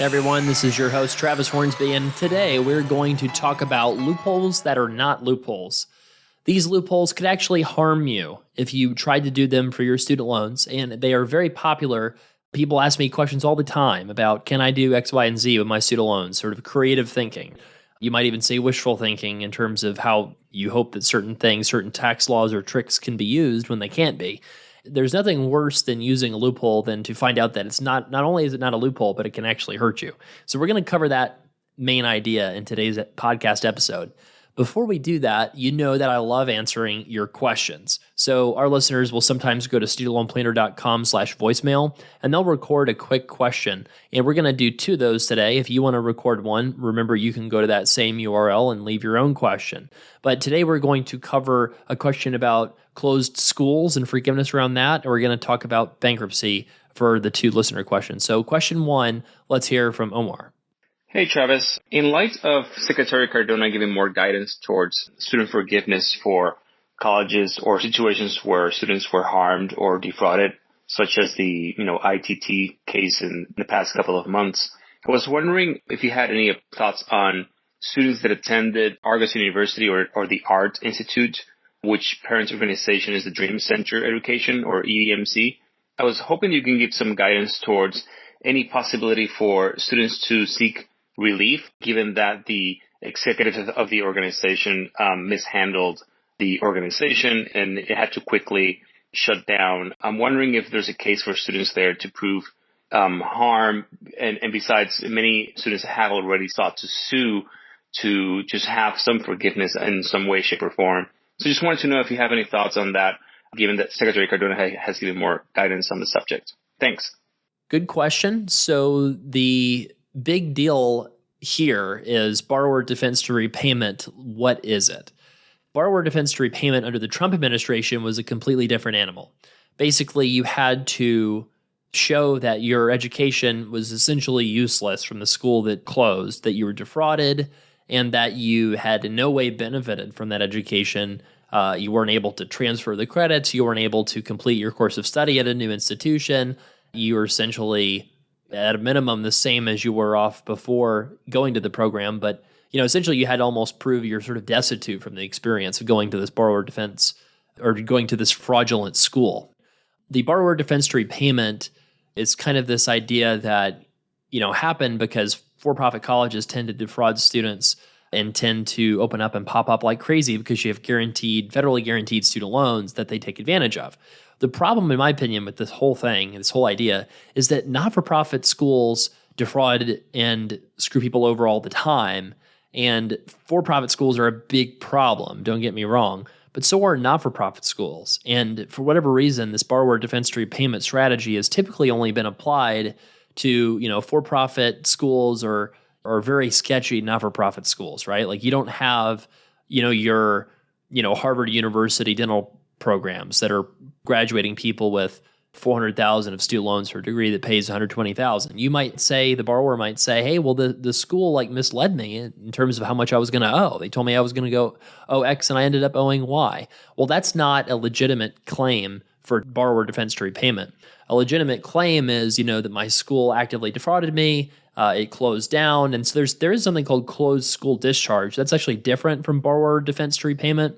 Everyone, this is your host, Travis Hornsby, and today we're going to talk about loopholes that are not loopholes. These loopholes could actually harm you if you tried to do them for your student loans, and they are very popular. People ask me questions all the time about, can I do X, Y, and Z with my student loans, sort of creative thinking. You might even say wishful thinking in terms of how you hope that certain things, certain tax laws or tricks can be used when they can't be. There's nothing worse than using a loophole than to find out that it's not only is it not a loophole, but it can actually hurt you. So we're going to cover that main idea in today's podcast episode. Before we do that, you know that I love answering your questions. So our listeners will sometimes go to studentloanplanner.com/voicemail, and they'll record a quick question. And we're going to do two of those today. If you want to record one, remember you can go to that same URL and leave your own question. But today we're going to cover a question about closed schools and forgiveness around that, and we're going to talk about bankruptcy for the two listener questions. So question one, let's hear from Omar. Hey, Travis. In light of Secretary Cardona giving more guidance towards student forgiveness for colleges or situations where students were harmed or defrauded, such as the ITT case in the past couple of months, I was wondering if you had any thoughts on students that attended Argos University or the Art Institute, which parent organization is the Dream Center Education, or EDMC. I was hoping you can give some guidance towards any possibility for students to seek relief, given that the executive of the organization mishandled the organization and it had to quickly shut down. I'm wondering if there's a case for students there to prove harm. And besides, many students have already sought to sue to just have some forgiveness in some way, shape, or form. So just wanted to know if you have any thoughts on that, given that Secretary Cardona has given more guidance on the subject. Thanks. Good question. So the big deal here is borrower defense to repayment. What is it? Borrower defense to repayment under the Trump administration was a completely different animal. Basically, you had to show that your education was essentially useless from the school that closed, that you were defrauded, and that you had in no way benefited from that education. You weren't able to transfer the credits. You weren't able to complete your course of study at a new institution. You were essentially, at a minimum, the same as you were off before going to the program. But, essentially you had to almost prove you're sort of destitute from the experience of going to this borrower defense or going to this fraudulent school. The borrower defense to repayment is kind of this idea that, happened because for-profit colleges tend to defraud students and tend to open up and pop up like crazy because you have federally guaranteed student loans that they take advantage of. The problem, in my opinion, with this whole thing, this whole idea, is that not-for-profit schools defraud and screw people over all the time, and for-profit schools are a big problem, don't get me wrong, but so are not-for-profit schools. And for whatever reason, this borrower defense to repayment strategy has typically only been applied to, for-profit schools or very sketchy not-for-profit schools, right? Like you don't have, your, Harvard University dental programs that are graduating people with $400,000 of student loans for a degree that pays $120,000. You might say, the borrower might say, hey, well, the school misled me in terms of how much I was going to owe. They told me I was going to owe X and I ended up owing Y. Well, that's not a legitimate claim for borrower defense to repayment. A legitimate claim is, that my school actively defrauded me. It closed down. And so there is something called closed school discharge. That's actually different from borrower defense to repayment.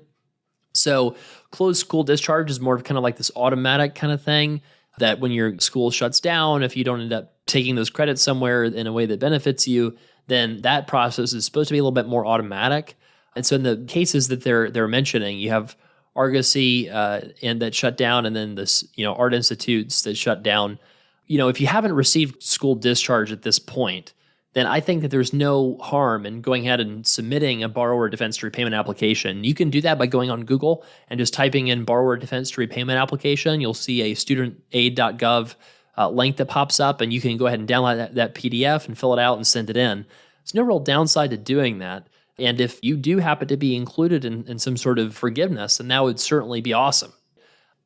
So closed school discharge is more of kind of like this automatic kind of thing that when your school shuts down, if you don't end up taking those credits somewhere in a way that benefits you, then that process is supposed to be a little bit more automatic. And so in the cases that they're mentioning, you have Argosy and that shut down, and then this art institutes that shut down. If you haven't received school discharge at this point, then I think that there's no harm in going ahead and submitting a borrower defense to repayment application. You can do that by going on Google and just typing in borrower defense to repayment application. You'll see a studentaid.gov link that pops up, and you can go ahead and download that PDF and fill it out and send it in. There's no real downside to doing that. And if you do happen to be included in some sort of forgiveness, then that would certainly be awesome.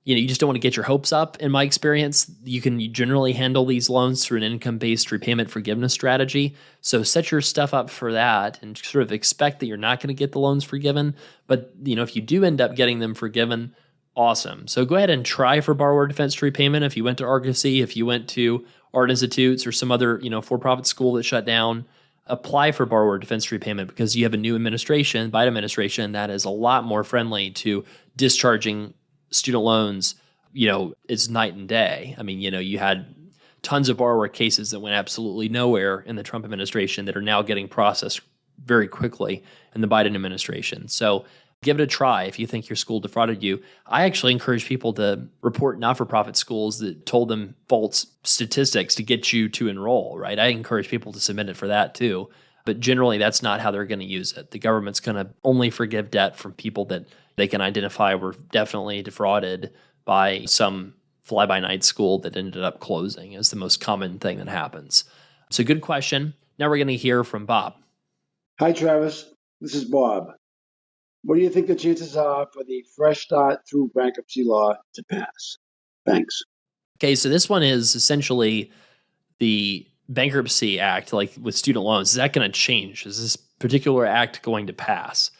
You just don't want to get your hopes up. In my experience, you can generally handle these loans through an income-based repayment forgiveness strategy. So set your stuff up for that and sort of expect that you're not going to get the loans forgiven. But if you do end up getting them forgiven, awesome. So go ahead and try for borrower defense to repayment if you went to Argosy, if you went to art institutes or some other, for-profit school that shut down, apply for borrower defense to repayment because you have a new administration, Biden administration, that is a lot more friendly to discharging student loans. It's night and day. I mean, you had tons of borrower cases that went absolutely nowhere in the Trump administration that are now getting processed very quickly in the Biden administration. So give it a try if you think your school defrauded you. I actually encourage people to report not-for-profit schools that told them false statistics to get you to enroll, right? I encourage people to submit it for that too. But generally, that's not how they're going to use it. The government's going to only forgive debt from people that they can identify were definitely defrauded by some fly-by-night school that ended up closing is the most common thing that happens. So good question. Now we're going to hear from Bob. Hi, Travis. This is Bob. What do you think the chances are for the fresh start through bankruptcy law to pass? Thanks. Okay, so this one is essentially the Bankruptcy Act, like with student loans. Is that going to change? Is this particular act going to pass?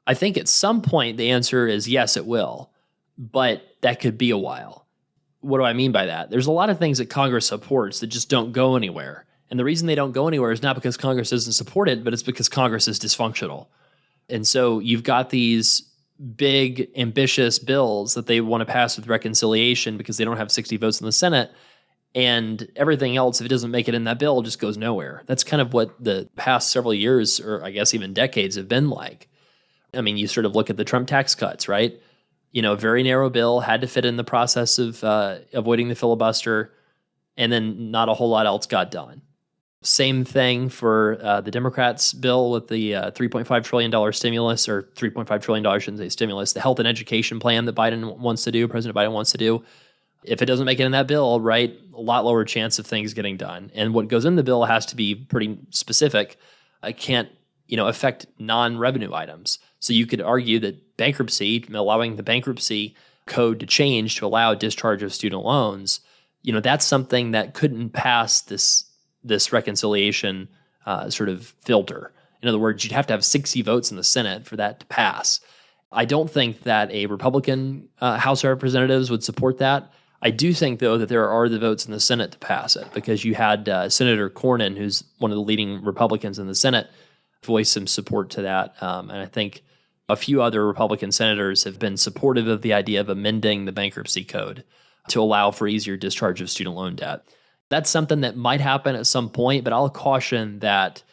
I think at some point the answer is yes, it will, but that could be a while. What do I mean by that? There's a lot of things that Congress supports that just don't go anywhere. And the reason they don't go anywhere is not because Congress doesn't support it, but it's because Congress is dysfunctional. And so you've got these big, ambitious bills that they want to pass with reconciliation because they don't have 60 votes in the Senate. And everything else, if it doesn't make it in that bill, just goes nowhere. That's kind of what the past several years, or I guess even decades, have been like. I mean, you sort of look at the Trump tax cuts, right? A very narrow bill, had to fit in the process of avoiding the filibuster, and then not a whole lot else got done. Same thing for the Democrats' bill with the $3.5 trillion stimulus, or $3.5 trillion, I shouldn't say stimulus, the health and education plan that President Biden wants to do. If it doesn't make it in that bill, right, a lot lower chance of things getting done. And what goes in the bill has to be pretty specific. It can't, affect non-revenue items. So you could argue that bankruptcy, allowing the bankruptcy code to change to allow discharge of student loans, that's something that couldn't pass this reconciliation sort of filter. In other words, you'd have to have 60 votes in the Senate for that to pass. I don't think that a Republican House of Representatives would support that. I do think, though, that there are the votes in the Senate to pass it because you had Senator Cornyn, who's one of the leading Republicans in the Senate, voice some support to that. And I think a few other Republican senators have been supportive of the idea of amending the bankruptcy code to allow for easier discharge of student loan debt. That's something that might happen at some point, but I'll caution that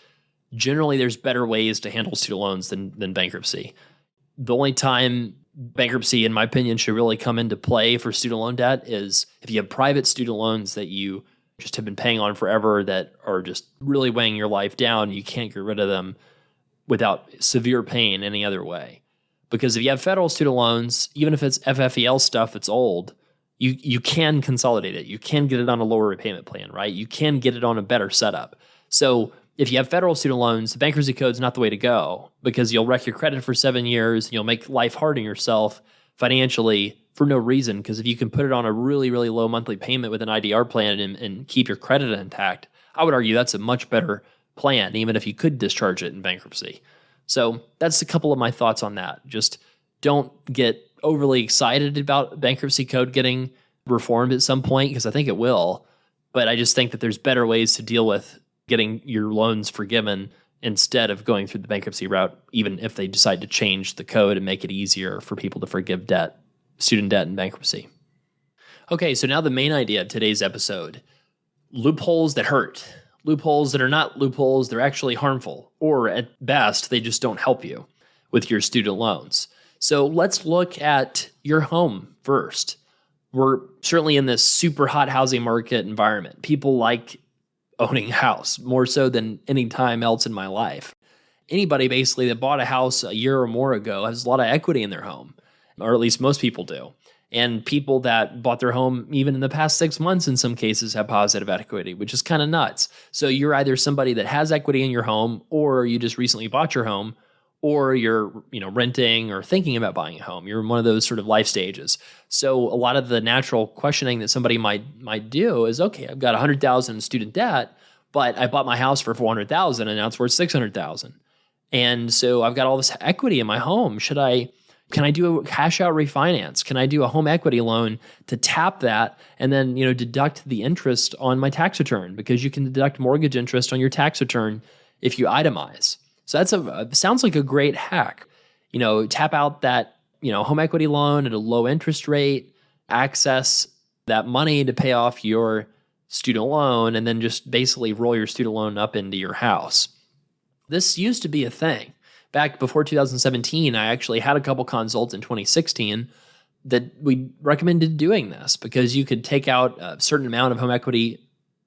generally there's better ways to handle student loans than bankruptcy. The only time bankruptcy, in my opinion, should really come into play for student loan debt is if you have private student loans that you just have been paying on forever that are just really weighing your life down. You can't get rid of them without severe pain any other way. Because if you have federal student loans, even if it's FFEL stuff that's old, you can consolidate it. You can get it on a lower repayment plan, right? You can get it on a better setup. So if you have federal student loans, the bankruptcy code is not the way to go because you'll wreck your credit for 7 years. And you'll make life hard on yourself financially for no reason. Because if you can put it on a really, really low monthly payment with an IDR plan and keep your credit intact, I would argue that's a much better plan, even if you could discharge it in bankruptcy. So that's a couple of my thoughts on that. Just don't get overly excited about bankruptcy code getting reformed at some point, because I think it will. But I just think that there's better ways to deal with getting your loans forgiven instead of going through the bankruptcy route, even if they decide to change the code and make it easier for people to forgive debt, student debt in bankruptcy. Okay, so now the main idea of today's episode: loopholes that hurt. Loopholes that are not loopholes, they're actually harmful, or at best, they just don't help you with your student loans. So let's look at your home first. We're certainly in this super hot housing market environment. People like owning a house more so than any time else in my life. Anybody basically that bought a house a year or more ago has a lot of equity in their home, or at least most people do. And people that bought their home even in the past 6 months in some cases have positive equity, which is kind of nuts. So you're either somebody that has equity in your home, or you just recently bought your home, or you're renting or thinking about buying a home. You're in one of those sort of life stages. So a lot of the natural questioning that somebody might do is, okay, I've got $100,000 in student debt, but I bought my house for $400,000 and now it's worth $600,000. And so I've got all this equity in my home. Should I Can I do a cash out refinance? Can I do a home equity loan to tap that and then, deduct the interest on my tax return? Because you can deduct mortgage interest on your tax return if you itemize. So sounds like a great hack. Tap out that, home equity loan at a low interest rate, access that money to pay off your student loan, and then just basically roll your student loan up into your house. This used to be a thing. Back before 2017, I actually had a couple consults in 2016 that we recommended doing this because you could take out a certain amount of home equity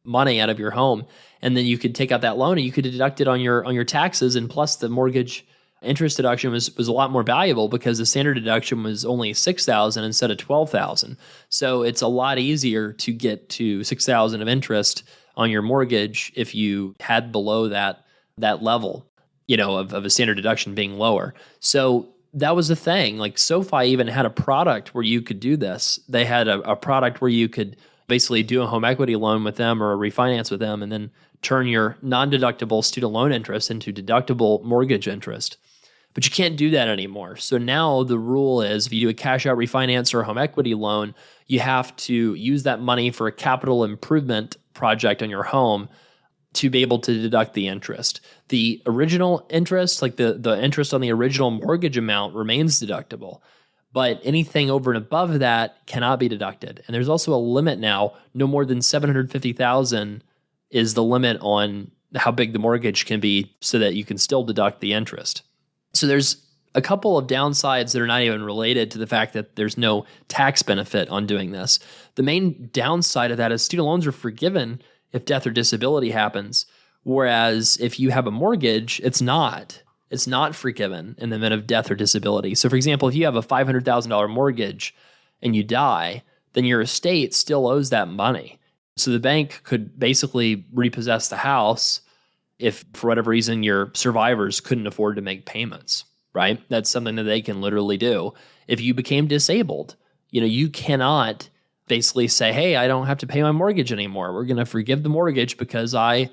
money out of your home, and then you could take out that loan and you could deduct it on your taxes. And plus, the mortgage interest deduction was a lot more valuable because the standard deduction was only $6,000 instead of $12,000. So it's a lot easier to get to $6,000 of interest on your mortgage if you had below that level, of a standard deduction being lower. So that was the thing. Like SoFi even had a product where you could do this. They had a product where you could basically do a home equity loan with them or a refinance with them and then turn your non-deductible student loan interest into deductible mortgage interest. But you can't do that anymore. So now the rule is if you do a cash out refinance or a home equity loan, you have to use that money for a capital improvement project on your home to be able to deduct the interest. The original interest, like the interest on the original mortgage amount, remains deductible. But anything over and above that cannot be deducted. And there's also a limit now. No more than $750,000 is the limit on how big the mortgage can be so that you can still deduct the interest. So there's a couple of downsides that are not even related to the fact that there's no tax benefit on doing this. The main downside of that is student loans are forgiven if death or disability happens, whereas if you have a mortgage, it's not. It's not forgiven in the event of death or disability. So for example, if you have a $500,000 mortgage and you die, then your estate still owes that money. So the bank could basically repossess the house if for whatever reason your survivors couldn't afford to make payments, right? That's something that they can literally do. If you became disabled, you cannot basically say, hey, I don't have to pay my mortgage anymore. We're going to forgive the mortgage because I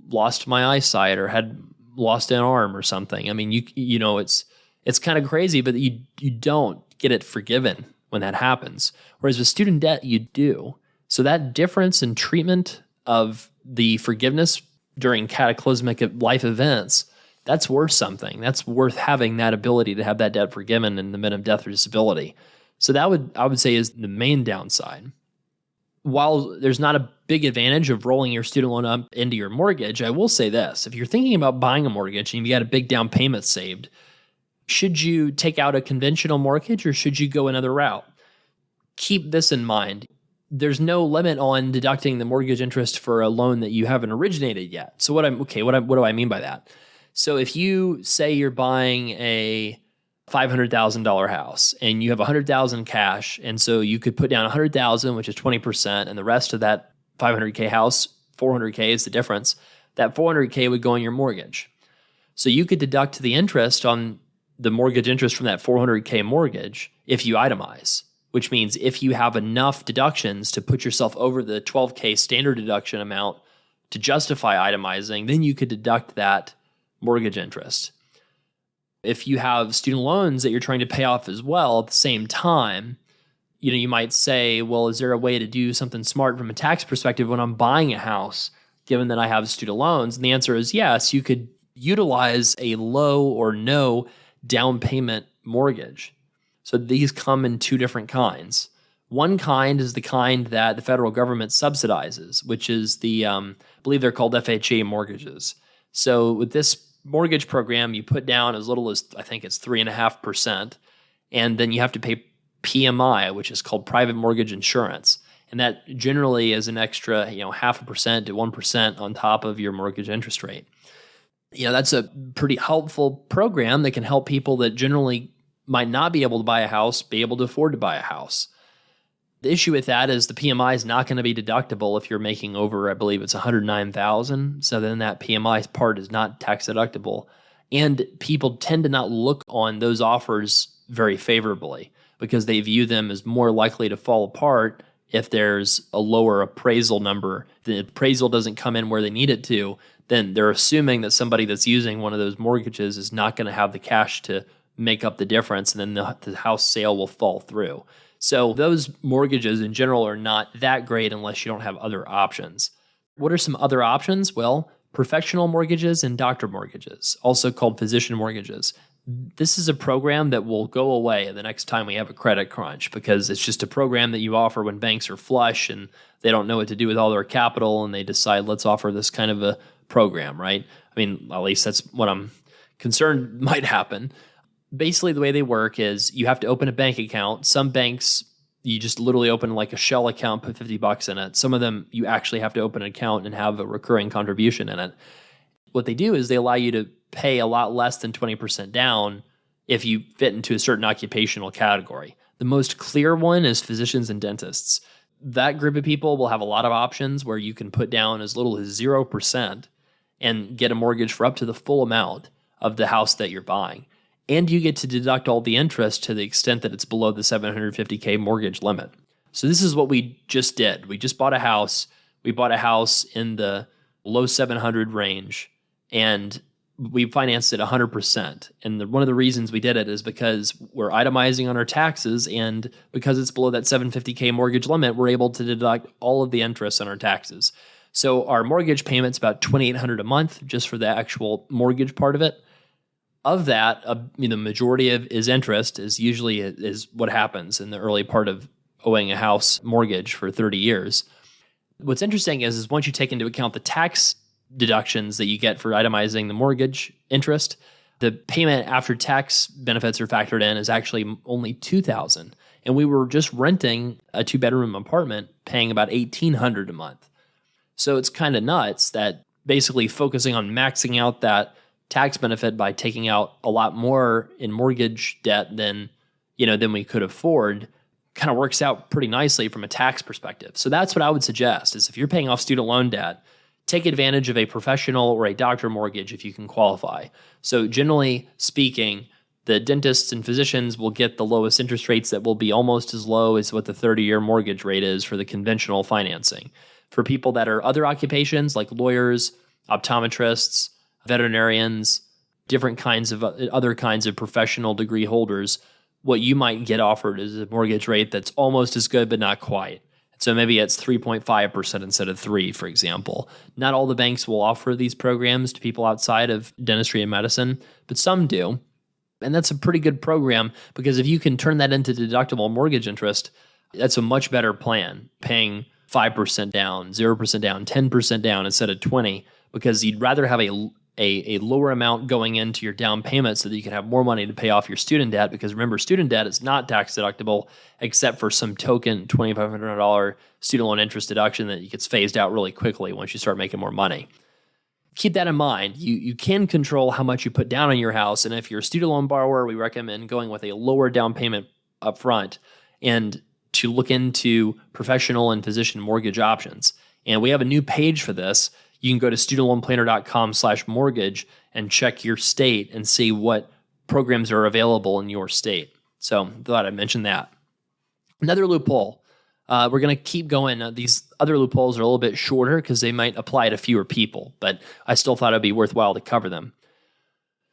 lost my eyesight or had lost an arm or something. I mean, it's kind of crazy, but you don't get it forgiven when that happens. Whereas with student debt, you do. So that difference in treatment of the forgiveness during cataclysmic life events, that's worth something. That's worth having that ability to have that debt forgiven in the event of death or disability. So I would say is the main downside. While there's not a big advantage of rolling your student loan up into your mortgage, I will say this. If you're thinking about buying a mortgage and you got a big down payment saved, should you take out a conventional mortgage or should you go another route? Keep this in mind. There's no limit on deducting the mortgage interest for a loan that you haven't originated yet. So what do I mean by that? So if you say you're buying a $500,000 house and you have $100,000 cash, and so you could put down $100,000, which is 20%, and the rest of that $500K house, $400K is the difference. That $400K would go on your mortgage. So you could deduct the interest on the mortgage interest from that $400K mortgage if you itemize, which means if you have enough deductions to put yourself over the $12K standard deduction amount to justify itemizing, then you could deduct that mortgage interest. If you have student loans that you're trying to pay off as well at the same time, you might say, well, is there a way to do something smart from a tax perspective when I'm buying a house, given that I have student loans? And the answer is yes, you could utilize a low or no down payment mortgage. So these come in two different kinds. One kind is the kind that the federal government subsidizes, which is I believe they're called FHA mortgages. So with this mortgage program, you put down as little as, I think it's 3.5%, and then you have to pay PMI, which is called private mortgage insurance. And that generally is an extra, 0.5% to 1% on top of your mortgage interest rate. That's a pretty helpful program that can help people that generally might not be able to buy a house, be able to afford to buy a house. The issue with that is the PMI is not going to be deductible if you're making over, I believe it's $109,000. So then that PMI part is not tax deductible. And people tend to not look on those offers very favorably because they view them as more likely to fall apart if there's a lower appraisal number. The appraisal doesn't come in where they need it to, then they're assuming that somebody that's using one of those mortgages is not going to have the cash to make up the difference, and then the house sale will fall through. So those mortgages in general are not that great unless you don't have other options. What are some other options? Well, professional mortgages and doctor mortgages, also called physician mortgages. This is a program that will go away the next time we have a credit crunch, because it's just a program that you offer when banks are flush and they don't know what to do with all their capital, and they decide, let's offer this kind of a program, right? I mean, at least that's what I'm concerned might happen. Basically, the way they work is you have to open a bank account. Some banks, you just literally open like a shell account, put $50 in it. Some of them, you actually have to open an account and have a recurring contribution in it. What they do is they allow you to pay a lot less than 20% down if you fit into a certain occupational category. The most clear one is physicians and dentists. That group of people will have a lot of options where you can put down as little as 0% and get a mortgage for up to the full amount of the house that you're buying. And you get to deduct all the interest to the extent that it's below the $750K mortgage limit. So this is what we just did. We just bought a house. We bought a house in the low 700 range, and we financed it 100%. And one of the reasons we did it is because we're itemizing on our taxes, and because it's below that $750K mortgage limit, we're able to deduct all of the interest on our taxes. So our mortgage payment's about $2,800 a month just for the actual mortgage part of it. Of that, the majority of is interest is usually is what happens in the early part of owing a house mortgage for 30 years. What's interesting is once you take into account the tax deductions that you get for itemizing the mortgage interest, the payment after tax benefits are factored in is actually only $2,000. And we were just renting a 2-bedroom apartment paying about $1,800 a month. So it's kind of nuts that basically focusing on maxing out that tax benefit by taking out a lot more in mortgage debt than we could afford kind of works out pretty nicely from a tax perspective. So that's what I would suggest is if you're paying off student loan debt, take advantage of a professional or a doctor mortgage if you can qualify. So generally speaking, the dentists and physicians will get the lowest interest rates that will be almost as low as what the 30-year mortgage rate is for the conventional financing. For people that are other occupations like lawyers, optometrists, veterinarians, different kinds of other kinds of professional degree holders, what you might get offered is a mortgage rate that's almost as good, but not quite. So maybe it's 3.5% instead of 3%, for example. Not all the banks will offer these programs to people outside of dentistry and medicine, but some do. And that's a pretty good program because if you can turn that into deductible mortgage interest, that's a much better plan, paying 5% down, 0% down, 10% down instead of 20%, because you'd rather have a lower amount going into your down payment so that you can have more money to pay off your student debt. Because remember, student debt is not tax deductible except for some token $2,500 student loan interest deduction that gets phased out really quickly once you start making more money. Keep that in mind. You can control how much you put down on your house. And if you're a student loan borrower, we recommend going with a lower down payment up front and to look into professional and physician mortgage options. And we have a new page for this. You can go to studentloanplanner.com/mortgage and check your state and see what programs are available in your state. So thought I'd mention that. Another loophole. We're going to keep going. These other loopholes are a little bit shorter because they might apply to fewer people, but I still thought it'd be worthwhile to cover them.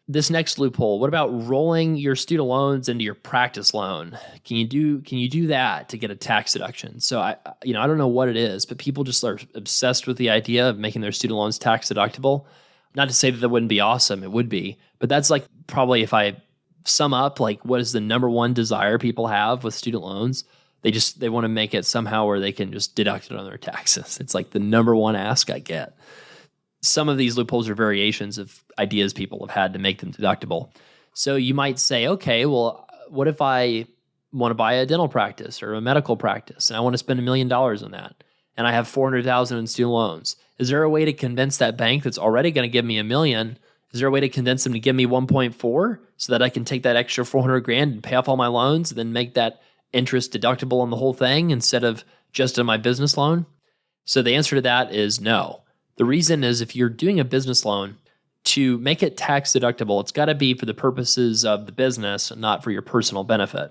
This next loophole, what about rolling your student loans into your practice loan? Can you do that to get a tax deduction? So I don't know what it is, but people just are obsessed with the idea of making their student loans tax deductible. Not to say that wouldn't be awesome, it would be, but that's like probably if I sum up like what is the number one desire people have with student loans, they want to make it somehow where they can just deduct it on their taxes. It's like the number one ask I get. Some of these loopholes are variations of ideas people have had to make them deductible. So you might say, okay, well, what if I want to buy a dental practice or a medical practice and I want to spend $1 million on that and I have $400,000 in student loans? Is there a way to convince that bank that's already going to give me $1 million? Is there a way to convince them to give me 1.4 so that I can take that extra $400,000 and pay off all my loans and then make that interest deductible on the whole thing instead of just on my business loan? So the answer to that is no. The reason is if you're doing a business loan, to make it tax deductible, it's got to be for the purposes of the business and not for your personal benefit.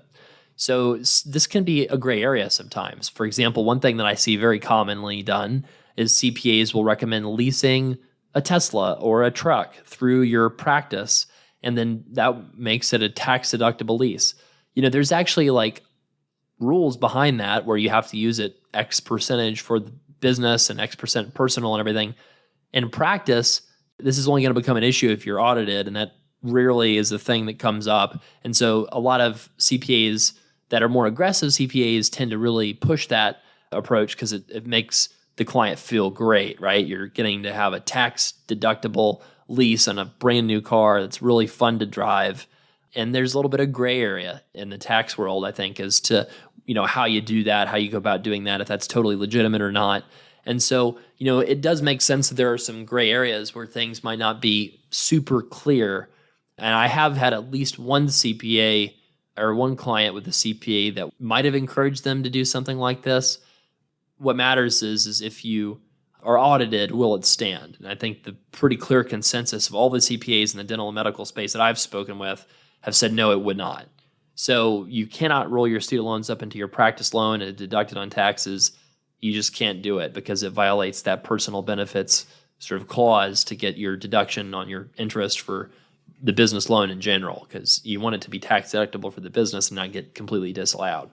So this can be a gray area sometimes. For example, one thing that I see very commonly done is CPAs will recommend leasing a Tesla or a truck through your practice and then that makes it a tax deductible lease. There's actually like rules behind that where you have to use it X percentage for the business and X percent personal and everything. In practice, this is only going to become an issue if you're audited, and that rarely is the thing that comes up. And so a lot of CPAs that are more aggressive CPAs tend to really push that approach because it makes the client feel great, right? You're getting to have a tax deductible lease on a brand new car that's really fun to drive. And there's a little bit of gray area in the tax world, I think, as to, how you do that, how you go about doing that, if that's totally legitimate or not. And so, it does make sense that there are some gray areas where things might not be super clear. And I have had at least one CPA or one client with a CPA that might have encouraged them to do something like this. What matters is if you are audited, will it stand? And I think the pretty clear consensus of all the CPAs in the dental and medical space that I've spoken with have said no, it would not. So you cannot roll your student loans up into your practice loan and deduct it on taxes. You just can't do it because it violates that personal benefits sort of clause to get your deduction on your interest for the business loan in general, because you want it to be tax deductible for the business and not get completely disallowed.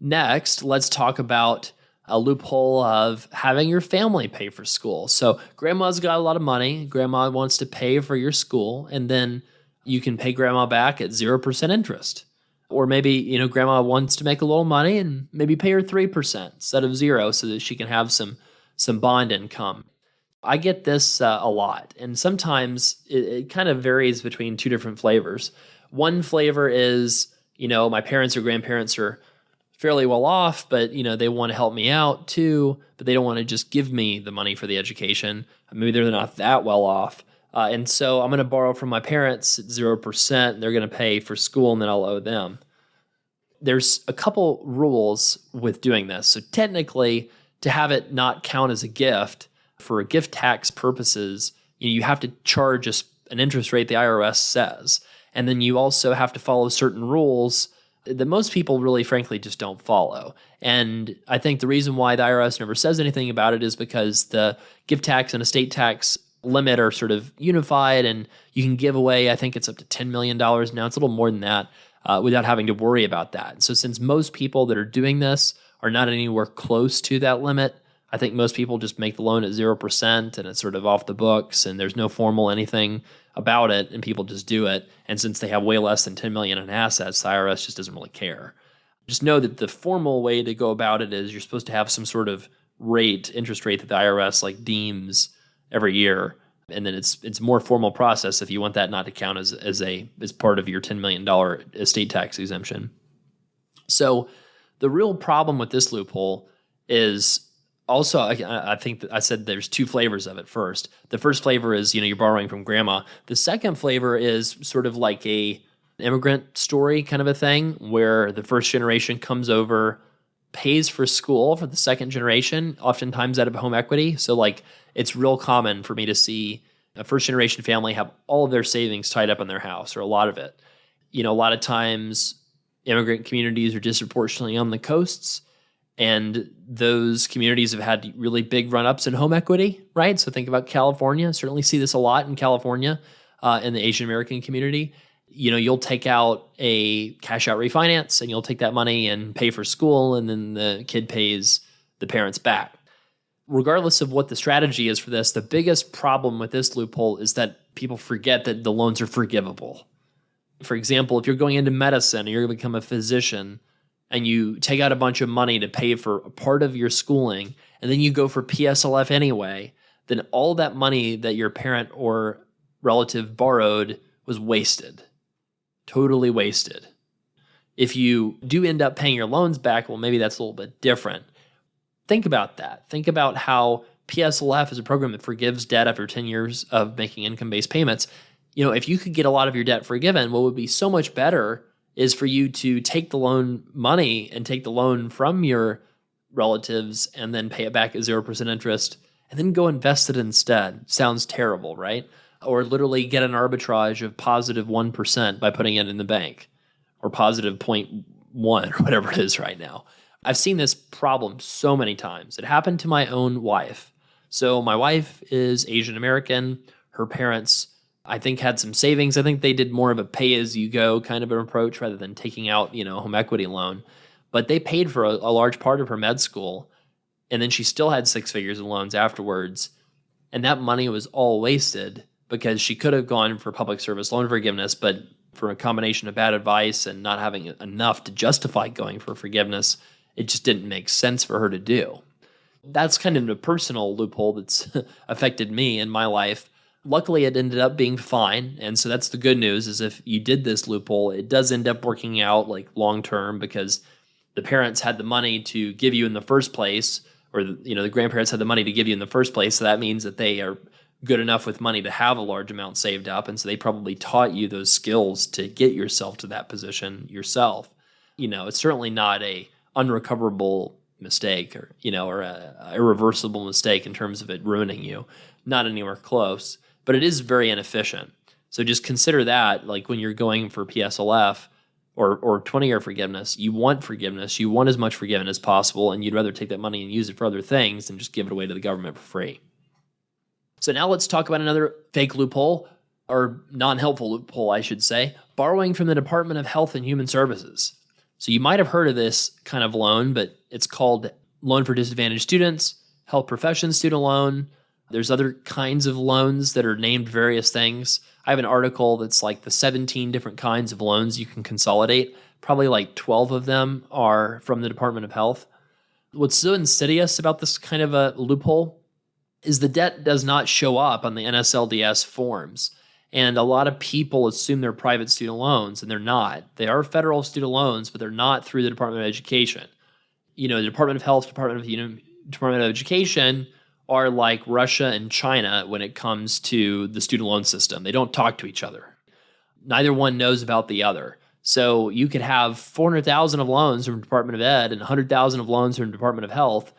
Next, let's talk about a loophole of having your family pay for school. So grandma's got a lot of money. Grandma wants to pay for your school, and then you can pay grandma back at 0% interest. Or maybe, grandma wants to make a little money and maybe pay her 3% instead of 0 so that she can have some bond income. I get this a lot, and sometimes it kind of varies between two different flavors. One flavor is, my parents or grandparents are fairly well off, but they want to help me out too, but they don't want to just give me the money for the education. Maybe they're not that well off. And so I'm going to borrow from my parents at 0%, and they're going to pay for school, and then I'll owe them. There's a couple rules with doing this. So technically, to have it not count as a gift, for gift tax purposes, you have to charge an interest rate the IRS says. And then you also have to follow certain rules that most people really, frankly, just don't follow. And I think the reason why the IRS never says anything about it is because the gift tax and estate tax limit are sort of unified, and you can give away, I think it's up to $10 million now. It's a little more than that without having to worry about that. So since most people that are doing this are not anywhere close to that limit, I think most people just make the loan at 0% and it's sort of off the books and there's no formal anything about it and people just do it. And since they have way less than $10 million in assets, the IRS just doesn't really care. Just know that the formal way to go about it is you're supposed to have some sort of interest rate that the IRS deems every year. And then it's more formal process if you want that not to count as part of your $10 million estate tax exemption. So the real problem with this loophole is also, I think that I said there's two flavors of it first. The first flavor is, you're borrowing from grandma. The second flavor is sort of like a immigrant story kind of a thing where the first generation comes over, pays for school for the second generation, oftentimes out of home equity. So it's real common for me to see a first generation family have all of their savings tied up in their house, or a lot of it. A lot of times immigrant communities are disproportionately on the coasts, and those communities have had really big run-ups in home equity, right? So think about California. Certainly see this a lot in California, in the Asian American community. You'll take out a cash-out refinance, and you'll take that money and pay for school, and then the kid pays the parents back. Regardless of what the strategy is for this, the biggest problem with this loophole is that people forget that the loans are forgivable. For example, if you're going into medicine and you're going to become a physician, and you take out a bunch of money to pay for a part of your schooling, and then you go for PSLF anyway, then all that money that your parent or relative borrowed was wasted. Totally wasted. If you do end up paying your loans back, well, maybe that's a little bit different. Think about that. Think about how PSLF is a program that forgives debt after 10 years of making income-based payments. If you could get a lot of your debt forgiven, what would be so much better is for you to take the loan money and take the loan from your relatives and then pay it back at 0% interest and then go invest it instead. Sounds terrible, right? Or literally get an arbitrage of positive 1% by putting it in the bank, or positive 0.1 or whatever it is right now. I've seen this problem so many times. It happened to my own wife. So my wife is Asian American. Her parents I think had some savings. I think they did more of a pay-as-you-go kind of an approach rather than taking out, a home equity loan. But they paid for a large part of her med school, and then she still had 6 figures in loans afterwards. And that money was all wasted because she could have gone for public service loan forgiveness, but for a combination of bad advice and not having enough to justify going for forgiveness, it just didn't make sense for her to do. That's kind of a personal loophole that's affected me in my life. Luckily, it ended up being fine. And so that's the good news, is if you did this loophole, it does end up working out like long term because the parents had the money to give you in the first place, or the grandparents had the money to give you in the first place. So that means that they are good enough with money to have a large amount saved up. And so they probably taught you those skills to get yourself to that position yourself. It's certainly not a unrecoverable mistake or a irreversible mistake in terms of it ruining you. Not anywhere close. But it is very inefficient. So just consider that, like when you're going for PSLF or 20-year forgiveness, you want forgiveness. You want as much forgiven as possible, and you'd rather take that money and use it for other things than just give it away to the government for free. So now let's talk about another fake loophole, or non-helpful loophole, I should say, borrowing from the Department of Health and Human Services. So you might have heard of this kind of loan, but it's called Loan for Disadvantaged Students, Health Professions Student Loan. There's other kinds of loans that are named various things. I have an article that's like the 17 different kinds of loans you can consolidate. Probably like 12 of them are from the Department of Health. What's so insidious about this kind of a loophole is the debt does not show up on the NSLDS forms. And a lot of people assume they're private student loans, and they're not. They are federal student loans, but they're not through the Department of Education. The Department of Health, Department of Education are like Russia and China when it comes to the student loan system. They don't talk to each other. Neither one knows about the other. So you could have 400,000 of loans from Department of Ed and 100,000 of loans from Department of Health,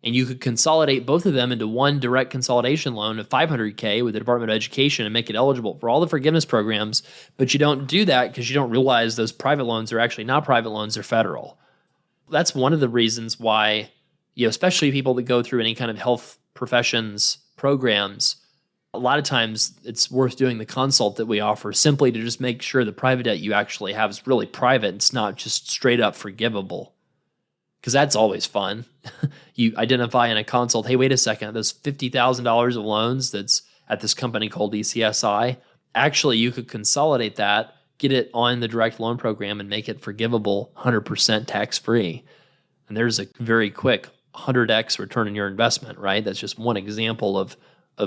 and you could consolidate both of them into one direct consolidation loan of $500K with the Department of Education and make it eligible for all the forgiveness programs. But you don't do that because you don't realize those private loans are actually not private loans, they're federal. That's one of the reasons why, especially people that go through any kind of health professions programs, a lot of times it's worth doing the consult that we offer simply to just make sure the private debt you actually have is really private. It's not just straight up forgivable, because that's always fun. You identify in a consult, hey, wait a second, those $50,000 of loans that's at this company called ECSI, actually you could consolidate that, get it on the direct loan program and make it forgivable 100% tax-free. And there's a very quick 100x return on your investment, right? That's just one example of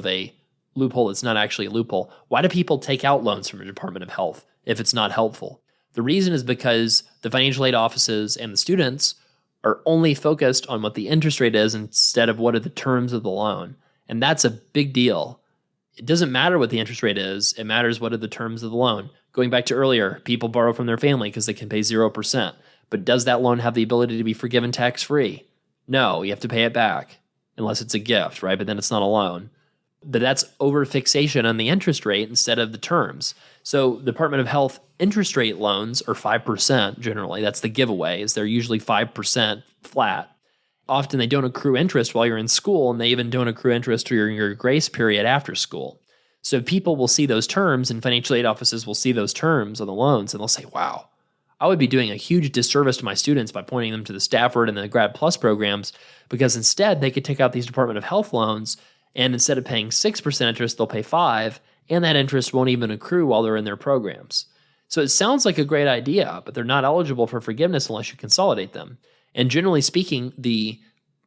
a loophole that's not actually a loophole. Why do people take out loans from the Department of Health if it's not helpful? The reason is because the financial aid offices and the students are only focused on what the interest rate is instead of what are the terms of the loan. And that's a big deal. It doesn't matter what the interest rate is. It matters what are the terms of the loan. Going back to earlier, people borrow from their family because they can pay 0%. But does that loan have the ability to be forgiven tax-free? No, you have to pay it back unless it's a gift, right? But then it's not a loan. But that's over-fixation on the interest rate instead of the terms. So the Department of Health interest rate loans are 5% generally. That's the giveaway, is they're usually 5% flat. Often they don't accrue interest while you're in school, and they even don't accrue interest during your grace period after school. So people will see those terms, and financial aid offices will see those terms on the loans, and they'll say, wow, I would be doing a huge disservice to my students by pointing them to the Stafford and the Grad Plus programs, because instead they could take out these Department of Health loans, and instead of paying 6% interest, they'll pay 5%, and that interest won't even accrue while they're in their programs. So it sounds like a great idea, but they're not eligible for forgiveness unless you consolidate them. And generally speaking, the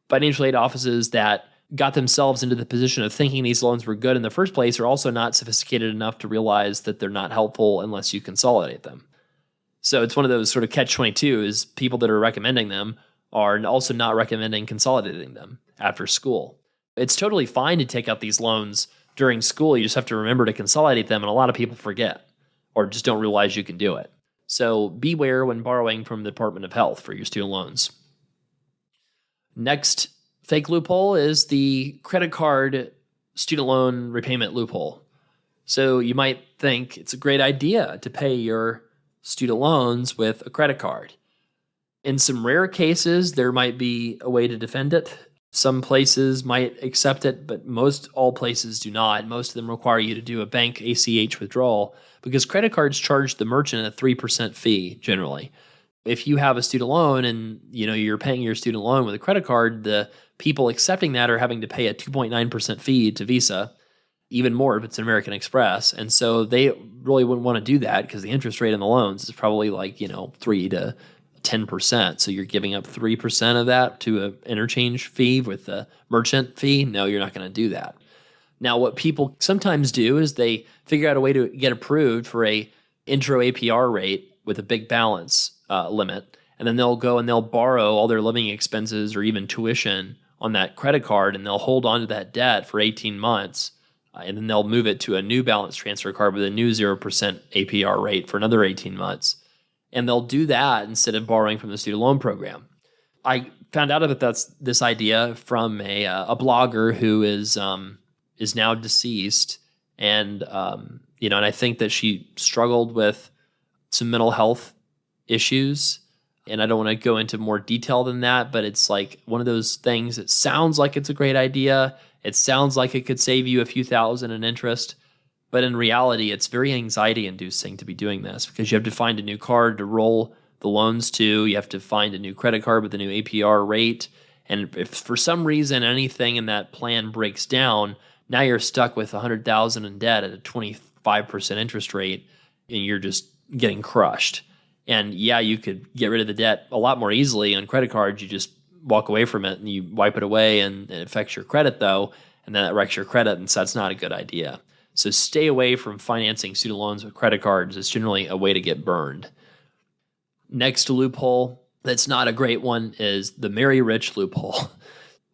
financial aid offices that got themselves into the position of thinking these loans were good in the first place are also not sophisticated enough to realize that they're not helpful unless you consolidate them. So it's one of those sort of catch-22 is people that are recommending them are also not recommending consolidating them after school. It's totally fine to take out these loans during school. You just have to remember to consolidate them, and a lot of people forget or just don't realize you can do it. So beware when borrowing from the Department of Health for your student loans. Next fake loophole is the credit card student loan repayment loophole. So you might think it's a great idea to pay your student loans with a credit card. In some rare cases, there might be a way to defend it. Some places might accept it, but all places do not. Most of them require you to do a bank ACH withdrawal because credit cards charge the merchant a 3% fee generally. If you have a student loan and you're paying your student loan with a credit card, the people accepting that are having to pay a 2.9% fee to Visa, even more if it's an American Express. And so they really wouldn't want to do that because the interest rate on the loans is probably 3 to 10%. So you're giving up 3% of that to an interchange fee with the merchant fee. No, you're not going to do that. Now, what people sometimes do is they figure out a way to get approved for a intro APR rate with a big balance limit. And then they'll go and they'll borrow all their living expenses or even tuition on that credit card, and they'll hold on to that debt for 18 months. And then they'll move it to a new balance transfer card with a new 0% APR rate for another 18 months. And they'll do that instead of borrowing from the student loan program. I found out about this idea from a blogger who is now deceased, and and I think that she struggled with some mental health issues. And I don't want to go into more detail than that, but it's like one of those things. It sounds like it's a great idea. It sounds like it could save you a few thousand in interest. But in reality, it's very anxiety-inducing to be doing this because you have to find a new card to roll the loans to. You have to find a new credit card with a new APR rate. And if for some reason anything in that plan breaks down, now you're stuck with $100,000 in debt at a 25% interest rate, and you're just getting crushed. And yeah, you could get rid of the debt a lot more easily on credit cards. You just walk away from it and you wipe it away, and it affects your credit though, and then it wrecks your credit, and so that's not a good idea. So stay away from financing student loans with credit cards. It's generally a way to get burned. Next loophole that's not a great one is the marry rich loophole.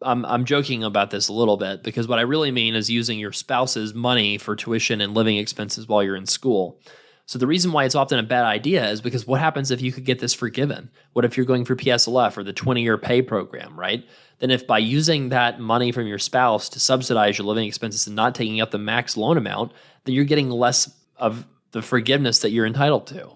I'm joking about this a little bit because what I really mean is using your spouse's money for tuition and living expenses while you're in school. So the reason why it's often a bad idea is because what happens if you could get this forgiven? What if you're going for PSLF or the 20-year pay program, right? Then if by using that money from your spouse to subsidize your living expenses and not taking up the max loan amount, then you're getting less of the forgiveness that you're entitled to.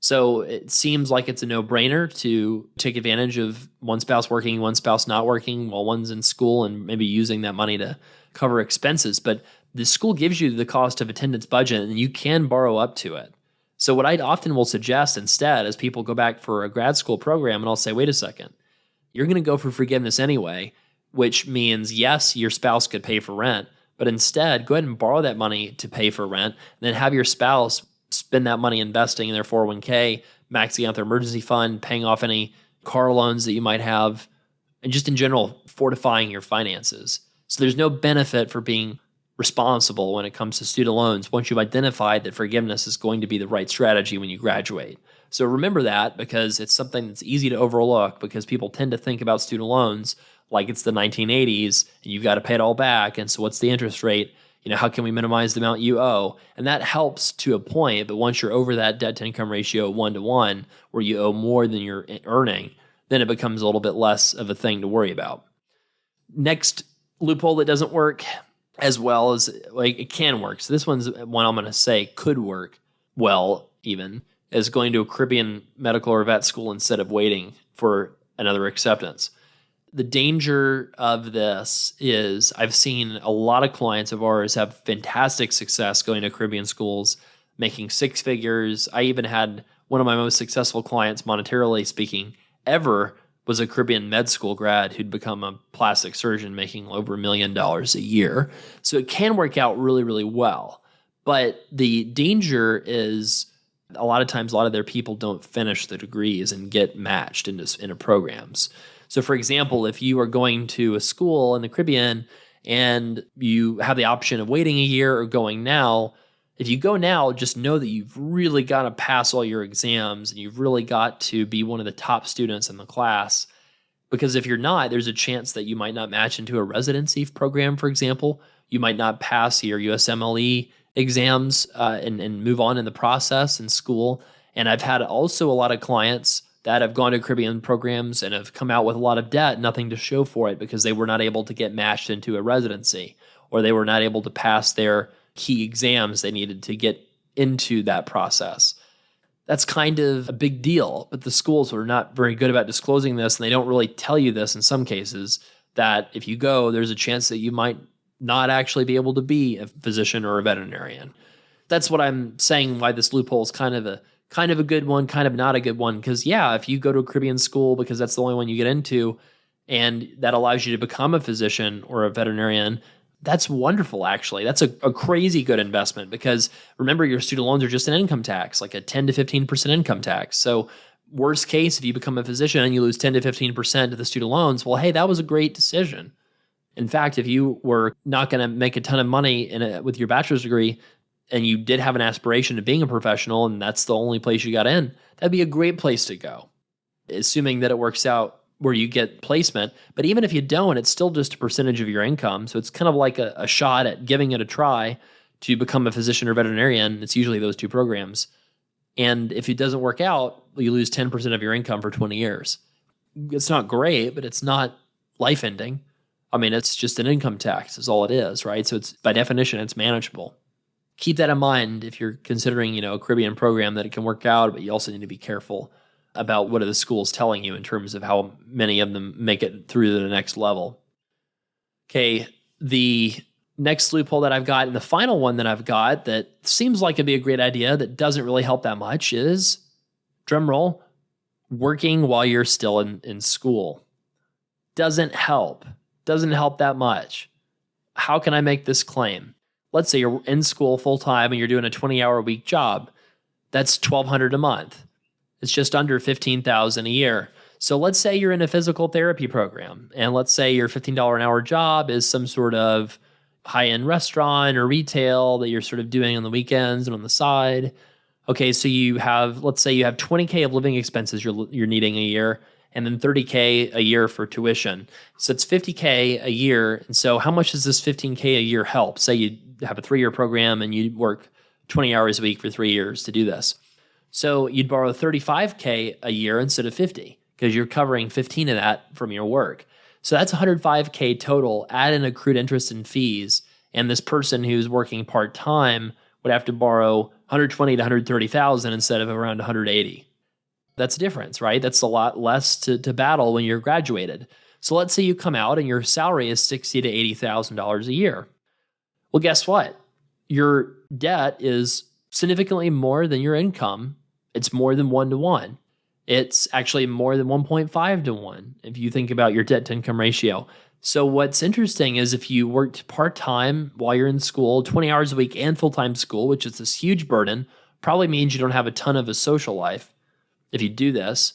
So it seems like it's a no-brainer to take advantage of one spouse working, one spouse not working while one's in school and maybe using that money to cover expenses. But the school gives you the cost of attendance budget and you can borrow up to it. So what I often will suggest instead is people go back for a grad school program and I'll say, wait a second, you're going to go for forgiveness anyway, which means yes, your spouse could pay for rent, but instead go ahead and borrow that money to pay for rent and then have your spouse spend that money investing in their 401k, maxing out their emergency fund, paying off any car loans that you might have, and just in general, fortifying your finances. So there's no benefit for being responsible when it comes to student loans once you've identified that forgiveness is going to be the right strategy when you graduate. So remember that because it's something that's easy to overlook because people tend to think about student loans like it's the 1980s and you've got to pay it all back. And so what's the interest rate? How can we minimize the amount you owe? And that helps to a point, but once you're over that debt to income ratio 1-to-1, where you owe more than you're earning, then it becomes a little bit less of a thing to worry about. Next loophole that doesn't work as well as it can work. So this one's one I'm going to say could work well even, is going to a Caribbean medical or vet school instead of waiting for another acceptance. The danger of this is I've seen a lot of clients of ours have fantastic success going to Caribbean schools, making six figures. I even had one of my most successful clients, monetarily speaking, ever was a Caribbean med school grad who'd become a plastic surgeon making over $1 million a year. So it can work out really, really well. But the danger is a lot of times a lot of their people don't finish the degrees and get matched into programs. So for example, if you are going to a school in the Caribbean and you have the option of waiting a year or going now, if you go now, just know that you've really got to pass all your exams and you've really got to be one of the top students in the class. Because if you're not, there's a chance that you might not match into a residency program, for example. You might not pass your USMLE exams and move on in the process in school. And I've had also a lot of clients that have gone to Caribbean programs and have come out with a lot of debt, nothing to show for it because they were not able to get matched into a residency or they were not able to pass their key exams they needed to get into that process. That's kind of a big deal, but the schools are not very good about disclosing this and they don't really tell you this in some cases. that if you go, there's a chance that you might not actually be able to be a physician or a veterinarian. That's what I'm saying, why this loophole is kind of a good one, kind of not a good one. Because if you go to a Caribbean school because that's the only one you get into, and that allows you to become a physician or a veterinarian, that's wonderful, actually. That's a crazy good investment, because remember, your student loans are just an income tax, like a 10 to 15% income tax. So worst case, if you become a physician and you lose 10 to 15% of the student loans, well, hey, that was a great decision. In fact, if you were not going to make a ton of money with your bachelor's degree and you did have an aspiration of being a professional and that's the only place you got in, that'd be a great place to go, assuming that it works out where you get placement. But even if you don't, it's still just a percentage of your income. So it's kind of like a shot at giving it a try to become a physician or veterinarian. It's usually those two programs. And if it doesn't work out, you lose 10% of your income for 20 years. It's not great, but it's not life-ending. I mean, it's just an income tax is all it is, right? So it's, by definition, it's manageable. Keep that in mind if you're considering, a Caribbean program, that it can work out, but you also need to be careful about what are the schools telling you in terms of how many of them make it through to the next level. Okay, the next loophole that I've got, and the final one that I've got that seems like it'd be a great idea that doesn't really help that much, is, drum roll, working while you're still in school. Doesn't help that much. How can I make this claim? Let's say you're in school full time and you're doing a 20-hour a week job. That's $1,200 a month. It's just under $15,000 a year. So let's say you're in a physical therapy program, and let's say your $15 an hour job is some sort of high-end restaurant or retail that you're sort of doing on the weekends and on the side. Okay, so let's say you have $20K of living expenses you're needing a year, and then $30K a year for tuition. So it's $50K a year. And so how much does this $15K a year help? Say you have a 3-year program and you work 20 hours a week for 3 years to do this. So you'd borrow $35K a year instead of $50, because you're covering 15 of that from your work. So that's $105K total, add in accrued interest and fees, and this person who's working part-time would have to borrow $120,000 to $130,000 instead of around $180,000. That's a difference, right? That's a lot less to battle when you're graduated. So let's say you come out and your salary is $60,000 to $80,000 a year. Well, guess what? Your debt is significantly more than your income. It's more than 1 to 1. It's actually more than 1.5 to 1 if you think about your debt to income ratio. So what's interesting is if you worked part-time while you're in school, 20 hours a week and full-time school, which is this huge burden, probably means you don't have a ton of a social life. If you do this,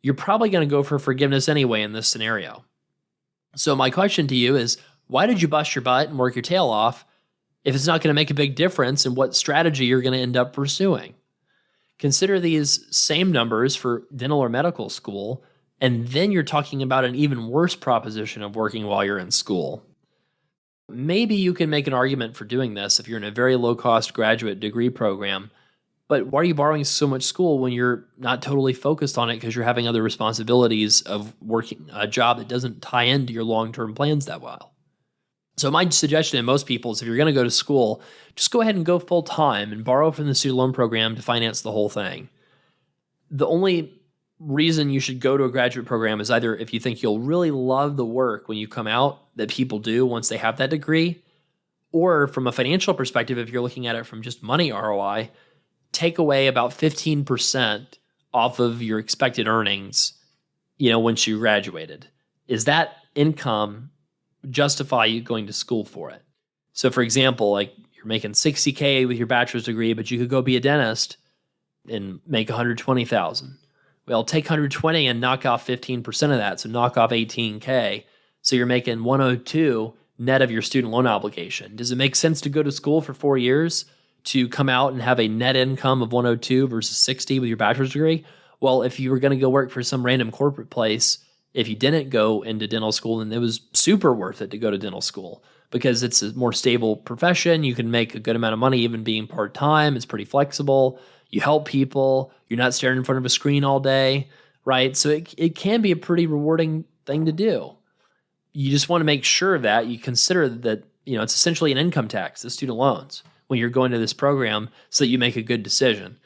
you're probably going to go for forgiveness anyway in this scenario. So my question to you is, why did you bust your butt and work your tail off if it's not going to make a big difference in what strategy you're going to end up pursuing? Consider these same numbers for dental or medical school, and then you're talking about an even worse proposition of working while you're in school. Maybe you can make an argument for doing this if you're in a very low-cost graduate degree program, but why are you borrowing so much school when you're not totally focused on it because you're having other responsibilities of working a job that doesn't tie into your long-term plans that well? So my suggestion to most people is if you're going to go to school, just go ahead and go full-time and borrow from the student loan program to finance the whole thing. The only reason you should go to a graduate program is either if you think you'll really love the work when you come out that people do once they have that degree, or from a financial perspective, if you're looking at it from just money ROI, take away about 15% off of your expected earnings, once you graduated. Is that income justify you going to school for it? So for example, like you're making $60K with your bachelor's degree, but you could go be a dentist and make $120,000. Well, take $120,000 and knock off 15% of that. So knock off $18K. So you're making $102,000 net of your student loan obligation. Does it make sense to go to school for 4 years to come out and have a net income of $102,000 versus $60,000 with your bachelor's degree? Well, if you were going to go work for some random corporate place, if you didn't go into dental school, then it was super worth it to go to dental school because it's a more stable profession. You can make a good amount of money even being part-time. It's pretty flexible. You help people. You're not staring in front of a screen all day, right? So it can be a pretty rewarding thing to do. You just want to make sure that you consider that, it's essentially an income tax, the student loans, when you're going to this program so that you make a good decision.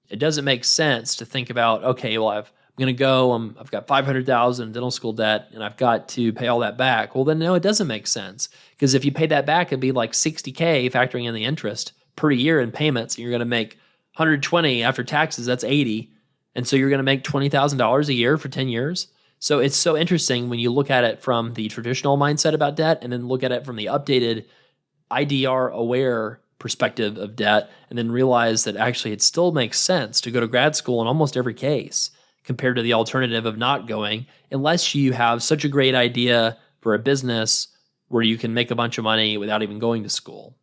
It doesn't make sense to think about, okay, well, I've going to go, I've got $500,000 in dental school debt and I've got to pay all that back. Well, then no, it doesn't make sense, because if you pay that back, it'd be like $60K factoring in the interest per year in payments. And you're going to make $120 after taxes. That's $80. And so you're going to make $20,000 a year for 10 years. So it's so interesting when you look at it from the traditional mindset about debt and then look at it from the updated IDR aware perspective of debt, and then realize that actually it still makes sense to go to grad school in almost every case compared to the alternative of not going, unless you have such a great idea for a business where you can make a bunch of money without even going to school.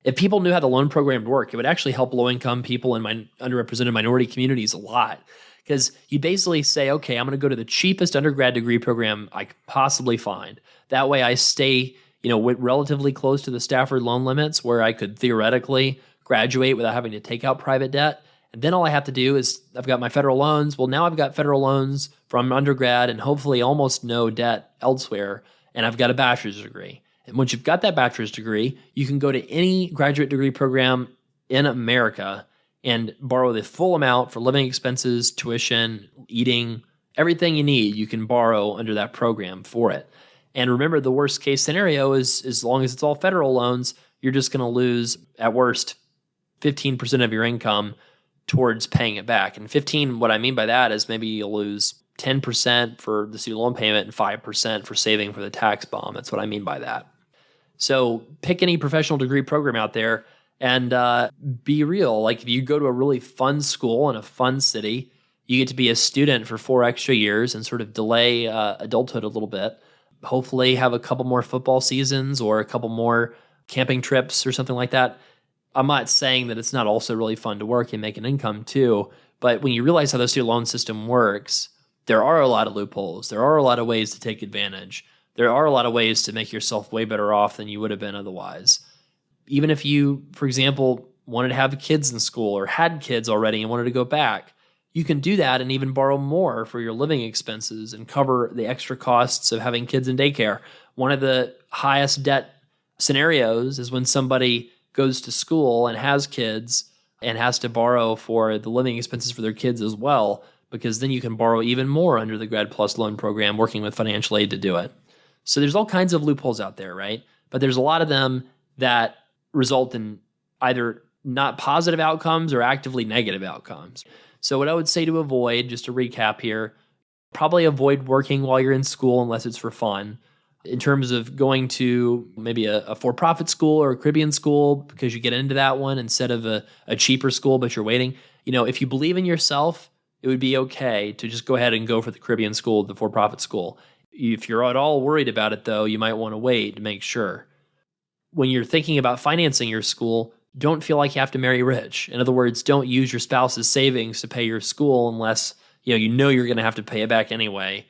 If people knew how the loan program worked, it would actually help low-income people in underrepresented minority communities a lot. Because you basically say, okay, I'm going to go to the cheapest undergrad degree program I could possibly find. That way I stay, relatively close to the Stafford loan limits where I could theoretically graduate without having to take out private debt. And then all I have to do is I've got my federal loans. Well, now I've got federal loans from undergrad and hopefully almost no debt elsewhere. And I've got a bachelor's degree. And once you've got that bachelor's degree, you can go to any graduate degree program in America and borrow the full amount for living expenses, tuition, eating, everything you need. You can borrow under that program for it. And remember, the worst case scenario is, as long as it's all federal loans, you're just going to lose, at worst, 15% of your income towards paying it back. And 15, what I mean by that is maybe you'll lose 10% for the student loan payment and 5% for saving for the tax bomb. That's what I mean by that. So pick any professional degree program out there and be real. Like if you go to a really fun school in a fun city, you get to be a student for 4 extra years and sort of delay adulthood a little bit. Hopefully have a couple more football seasons or a couple more camping trips or something like that. I'm not saying that it's not also really fun to work and make an income too, but when you realize how the student loan system works, there are a lot of loopholes. There are a lot of ways to take advantage. There are a lot of ways to make yourself way better off than you would have been otherwise. Even if you, for example, wanted to have kids in school or had kids already and wanted to go back, you can do that and even borrow more for your living expenses and cover the extra costs of having kids in daycare. One of the highest debt scenarios is when somebody goes to school and has kids and has to borrow for the living expenses for their kids as well, because then you can borrow even more under the Grad Plus loan program, working with financial aid to do it. So there's all kinds of loopholes out there, right? But there's a lot of them that result in either not positive outcomes or actively negative outcomes. So what I would say to avoid, just to recap here, probably avoid working while you're in school unless it's for fun. In terms of going to maybe a for-profit school or a Caribbean school because you get into that one instead of a cheaper school, but you're waiting. If you believe in yourself, it would be okay to just go ahead and go for the Caribbean school, the for-profit school. If you're at all worried about it, though, you might want to wait to make sure. When you're thinking about financing your school, don't feel like you have to marry rich. In other words, don't use your spouse's savings to pay your school unless you know you're going to have to pay it back anyway.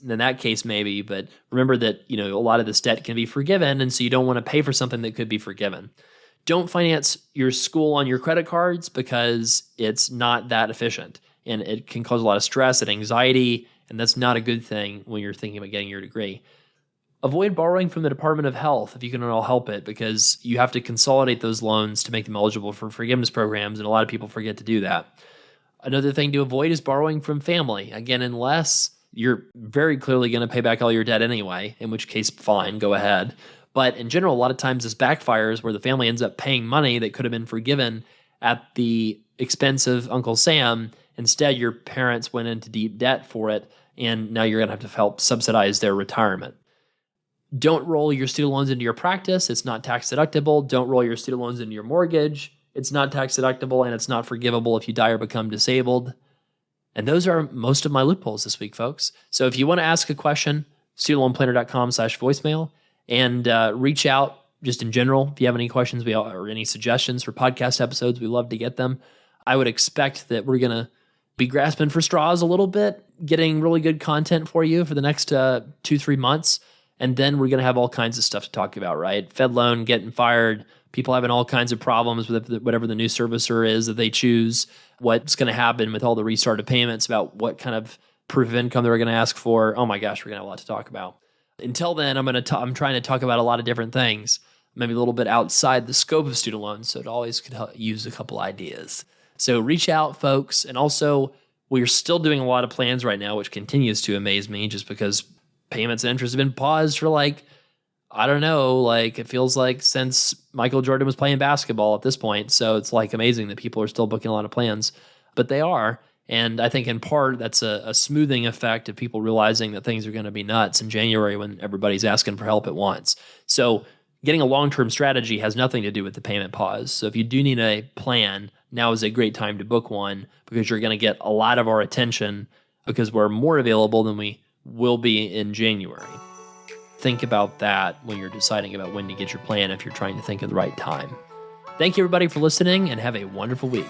In that case, maybe, but remember that a lot of this debt can be forgiven, and so you don't want to pay for something that could be forgiven. Don't finance your school on your credit cards because it's not that efficient, and it can cause a lot of stress and anxiety, and that's not a good thing when you're thinking about getting your degree. Avoid borrowing from the Department of Health if you can at all help it, because you have to consolidate those loans to make them eligible for forgiveness programs, and a lot of people forget to do that. Another thing to avoid is borrowing from family. Again, unless you're very clearly going to pay back all your debt anyway, in which case, fine, go ahead. But in general, a lot of times this backfires where the family ends up paying money that could have been forgiven at the expense of Uncle Sam. Instead, your parents went into deep debt for it, and now you're going to have to help subsidize their retirement. Don't roll your student loans into your practice. It's not tax deductible. Don't roll your student loans into your mortgage. It's not tax deductible, and it's not forgivable if you die or become disabled. And those are most of my loopholes this week, folks. So if you want to ask a question, studentloanplanner.com/voicemail, and reach out just in general. If you have any questions or any suggestions for podcast episodes, we love to get them. I would expect that we're going to be grasping for straws a little bit, getting really good content for you for the next 2-3 months. And then we're going to have all kinds of stuff to talk about, right? Fed loan getting fired, people having all kinds of problems with whatever the new servicer is that they choose, what's going to happen with all the restarted payments, about what kind of proof of income they're going to ask for. Oh my gosh, we're going to have a lot to talk about. Until then, I'm trying to talk about a lot of different things, maybe a little bit outside the scope of student loans, so it always could use a couple ideas. So reach out, folks, and also We're still doing a lot of plans right now, which continues to amaze me just because payments and interest have been paused for I don't know, it feels like since Michael Jordan was playing basketball at this point. So it's amazing that people are still booking a lot of plans, but they are. And I think in part that's a smoothing effect of people realizing that things are going to be nuts in January when everybody's asking for help at once. So getting a long-term strategy has nothing to do with the payment pause. So if you do need a plan, now is a great time to book one because you're going to get a lot of our attention because we're more available than we will be in January. Think about that when you're deciding about when to get your plan if you're trying to think of the right time. Thank you, everybody, for listening, and have a wonderful week.